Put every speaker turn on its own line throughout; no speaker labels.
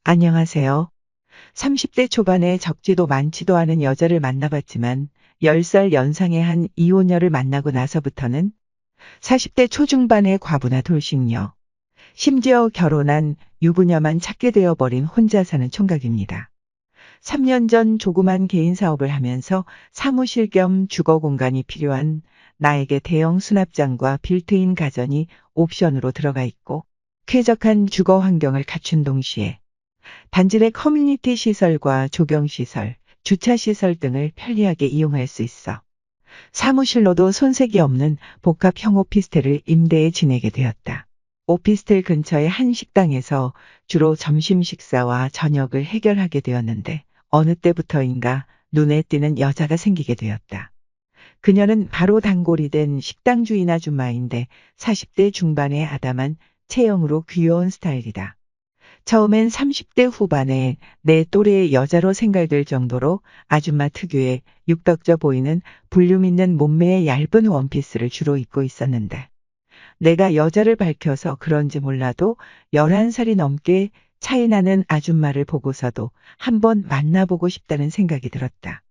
안녕하세요. 30대 초반에 적지도 많지도 않은 여자를 만나봤지만 10살 연상의 한 이혼녀를 만나고 나서부터는 40대 초중반의 과부나 돌싱녀, 심지어 결혼한 유부녀만 찾게 되어버린 혼자 사는 총각입니다. 3년 전 조그만 개인 사업을 하면서 사무실 겸 주거 공간이 필요한 나에게 대형 수납장과 빌트인 가전이 옵션으로 들어가 있고 쾌적한 주거 환경을 갖춘 동시에 단지 내 커뮤니티 시설과 조경시설, 주차시설 등을 편리하게 이용할 수 있어 사무실로도 손색이 없는 복합형 오피스텔을 임대해 지내게 되었다. 오피스텔 근처의 한 식당에서 주로 점심 식사와 저녁을 해결하게 되었는데 어느 때부터인가 눈에 띄는 여자가 생기게 되었다. 그녀는 바로 단골이 된 식당 주인 아줌마인데 40대 중반의 아담한 체형으로 귀여운 스타일이다. 처음엔 30대 후반에 내 또래의 여자로 생각될 정도로 아줌마 특유의 육덕져 보이는 볼륨 있는 몸매의 얇은 원피스를 주로 입고 있었는데 내가 여자를 밝혀서 그런지 몰라도 11살이 넘게 차이 나는 아줌마를 보고서도 한번 만나보고 싶다는 생각이 들었다.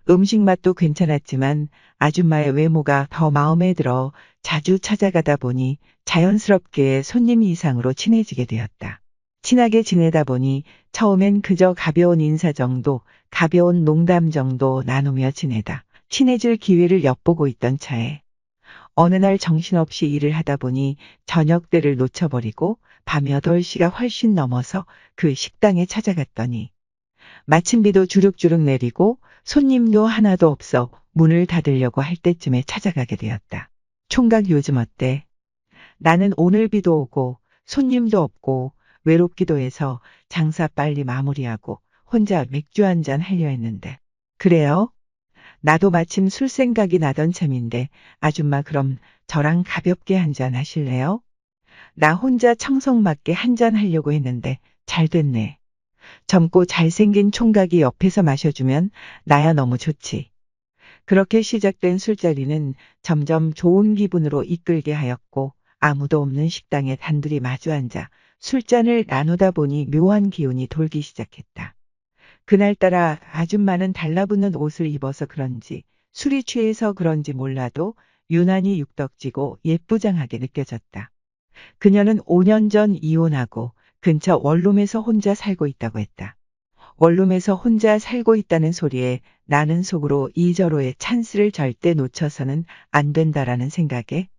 음식 맛도 괜찮았지만 아줌마의 외모가 더 마음에 들어 자주 찾아가다 보니 자연스럽게 손님 이상으로 친해지게 되었다. 친하게 지내다 보니 처음엔 그저 가벼운 인사 정도, 가벼운 농담 정도 나누며 지내다 친해질 기회를 엿보고 있던 차에 어느 날 정신없이 일을 하다 보니 저녁때를 놓쳐버리고 밤 8시가 훨씬 넘어서 그 식당에 찾아갔더니 마침 비도 주룩주룩 내리고 손님도 하나도 없어 문을 닫으려고 할 때쯤에 찾아가게 되었다. 총각 요즘 어때? 나는 오늘 비도 오고 손님도 없고 외롭기도 해서 장사 빨리 마무리하고 혼자 맥주 한잔 하려 했는데. 그래요? 나도 마침 술 생각이 나던 참인데 아줌마 그럼 저랑 가볍게 한잔 하실래요? 나 혼자 청성맞게 한잔 하려고 했는데 잘 됐네. 젊고 잘생긴 총각이 옆에서 마셔주면 나야 너무 좋지. 그렇게 시작된 술자리는 점점 좋은 기분으로 이끌게 하였고 아무도 없는 식당에 단둘이 마주 앉아 술잔을 나누다 보니 묘한 기운이 돌기 시작했다. 그날따라 아줌마는 달라붙는 옷을 입어서 그런지 술이 취해서 그런지 몰라도 유난히 육덕지고 예쁘장하게 느껴졌다. 그녀는 5년 전 이혼하고 근처 원룸에서 혼자 살고 있다고 했다. 원룸에서 혼자 살고 있다는 소리에 나는 속으로 이저로의 찬스를 절대 놓쳐서는 안 된다라는 생각에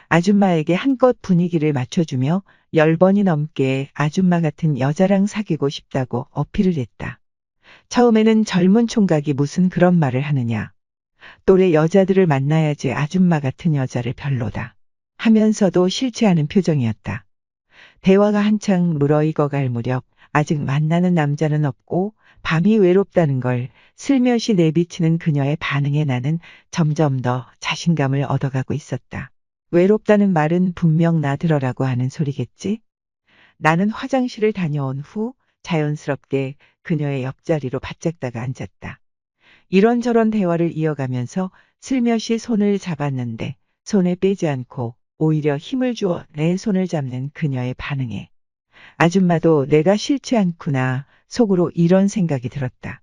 아줌마에게 한껏 분위기를 맞춰주며 10번이 넘게 아줌마 같은 여자랑 사귀고 싶다고 어필을 했다. 처음에는 젊은 총각이 무슨 그런 말을 하느냐. 또래 여자들을 만나야지 아줌마 같은 여자를 별로다. 하면서도 싫지 않은 표정이었다. 대화가 한창 물어익어갈 무렵 아직 만나는 남자는 없고 밤이 외롭다는 걸 슬며시 내비치는 그녀의 반응에 나는 점점 더 자신감을 얻어가고 있었다. 외롭다는 말은 분명 나 들어라고 하는 소리겠지? 나는 화장실을 다녀온 후 자연스럽게 그녀의 옆자리로 바짝다가 앉았다. 이런저런 대화를 이어가면서 슬며시 손을 잡았는데 손에 빼지 않고 오히려 힘을 주어 내 손을 잡는 그녀의 반응에 아줌마도 내가 싫지 않구나 속으로 이런 생각이 들었다.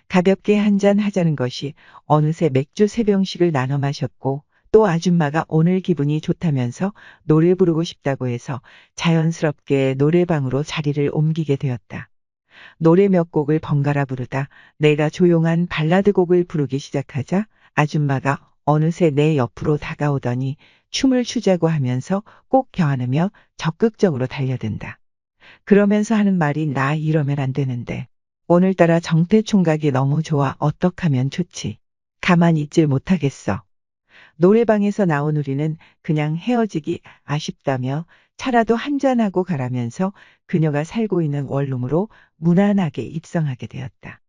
가볍게 한잔 하자는 것이 어느새 맥주 3병씩을 나눠 마셨고 또 아줌마가 오늘 기분이 좋다면서 노래 부르고 싶다고 해서 자연스럽게 노래방으로 자리를 옮기게 되었다. 노래 몇 곡을 번갈아 부르다 내가 조용한 발라드 곡을 부르기 시작하자 아줌마가 어느새 내 옆으로 다가오더니 춤을 추자고 하면서 꼭 껴안으며 적극적으로 달려든다. 그러면서 하는 말이 나 이러면 안 되는데 오늘따라 정태 총각이 너무 좋아 어떡하면 좋지. 가만히 있질 못하겠어. 노래방에서 나온 우리는 그냥 헤어지기 아쉽다며 차라도 한잔하고 가라면서 그녀가 살고 있는 원룸으로 무난하게 입성하게 되었다.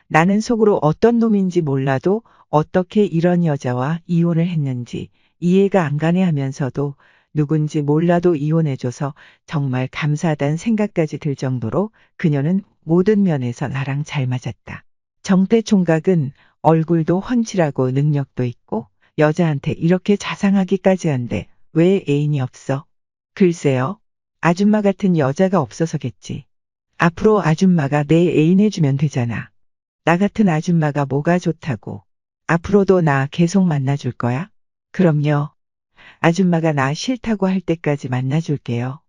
나는 속으로 어떤 놈인지 몰라도 어떻게 이런 여자와 이혼을 했는지 이해가 안 가네 하면서도 누군지 몰라도 이혼해줘서 정말 감사하다는 생각까지 들 정도로 그녀는 모든 면에서 나랑 잘 맞았다. 정태 총각은 얼굴도 훤칠하고 능력도 있고 여자한테 이렇게 자상하기까지 한데 왜 애인이 없어? 글쎄요. 아줌마 같은 여자가 없어서겠지. 앞으로 아줌마가 내 애인 해주면 되잖아. 나 같은 아줌마가 뭐가 좋다고. 앞으로도 나 계속 만나줄 거야? 그럼요. 아줌마가 나 싫다고 할 때까지 만나줄게요.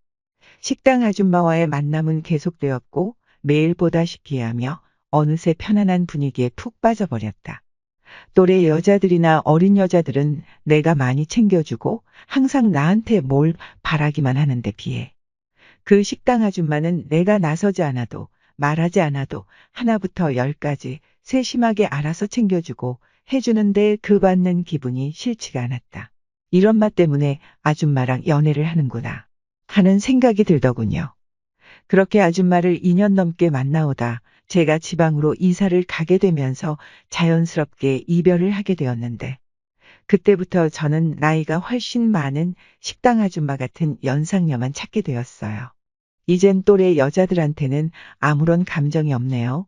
식당 아줌마와의 만남은 계속되었고 매일 보다시피 하며 어느새 편안한 분위기에 푹 빠져버렸다. 또래 여자들이나 어린 여자들은 내가 많이 챙겨주고 항상 나한테 뭘 바라기만 하는데 비해 그 식당 아줌마는 내가 나서지 않아도 말하지 않아도 하나부터 열까지 세심하게 알아서 챙겨주고 해주는데 그 받는 기분이 싫지가 않았다. 이런 맛 때문에 아줌마랑 연애를 하는구나 하는 생각이 들더군요. 그렇게 아줌마를 2년 넘게 만나오다 제가 지방으로 이사를 가게 되면서 자연스럽게 이별을 하게 되었는데 그때부터 저는 나이가 훨씬 많은 식당 아줌마 같은 연상녀만 찾게 되었어요. 이젠 또래 여자들한테는 아무런 감정이 없네요.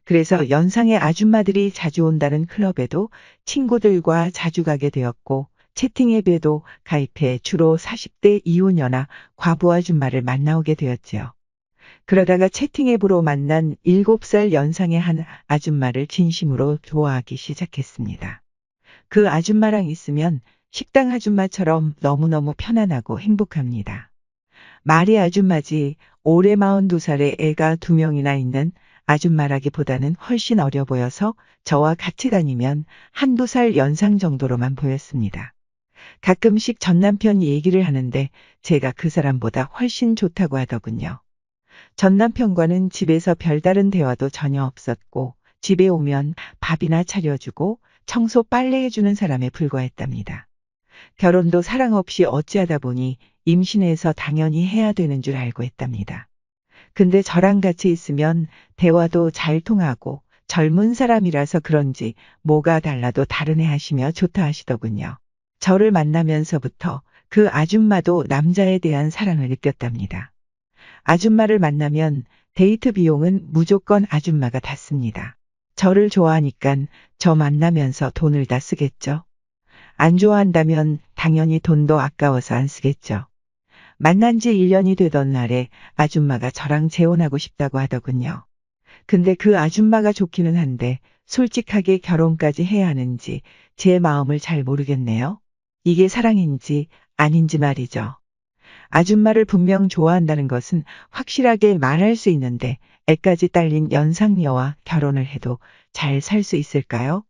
그래서 연상의 아줌마들이 자주 온다는 클럽에도 친구들과 자주 가게 되었고 채팅 앱에도 가입해 주로 40대 이혼녀나 과부 아줌마를 만나오게 되었지요. 그러다가 채팅 앱으로 만난 7살 연상의 한 아줌마를 진심으로 좋아하기 시작했습니다. 그 아줌마랑 있으면 식당 아줌마처럼 너무너무 편안하고 행복합니다. 말이 아줌마지 올해 42살에 애가 2명이나 있는 아줌마라기보다는 훨씬 어려 보여서 저와 같이 다니면 한두 살 연상 정도로만 보였습니다. 가끔씩 전 남편 얘기를 하는데 제가 그 사람보다 훨씬 좋다고 하더군요. 전 남편과는 집에서 별다른 대화도 전혀 없었고 집에 오면 밥이나 차려주고 청소 빨래해주는 사람에 불과했답니다. 결혼도 사랑 없이 어찌하다 보니 임신해서 당연히 해야 되는 줄 알고 했답니다. 근데 저랑 같이 있으면 대화도 잘 통하고 젊은 사람이라서 그런지 뭐가 달라도 다르네 하시며 좋다 하시더군요. 저를 만나면서부터 그 아줌마도 남자에 대한 사랑을 느꼈답니다. 아줌마를 만나면 데이트 비용은 무조건 아줌마가 다 씁니다. 저를 좋아하니깐 저 만나면서 돈을 다 쓰겠죠. 안 좋아한다면 당연히 돈도 아까워서 안 쓰겠죠. 만난 지 1년이 되던 날에 아줌마가 저랑 재혼하고 싶다고 하더군요. 근데 그 아줌마가 좋기는 한데 솔직하게 결혼까지 해야 하는지 제 마음을 잘 모르겠네요. 이게 사랑인지 아닌지 말이죠. 아줌마를 분명 좋아한다는 것은 확실하게 말할 수 있는데 애까지 딸린 연상녀와 결혼을 해도 잘 살 수 있을까요?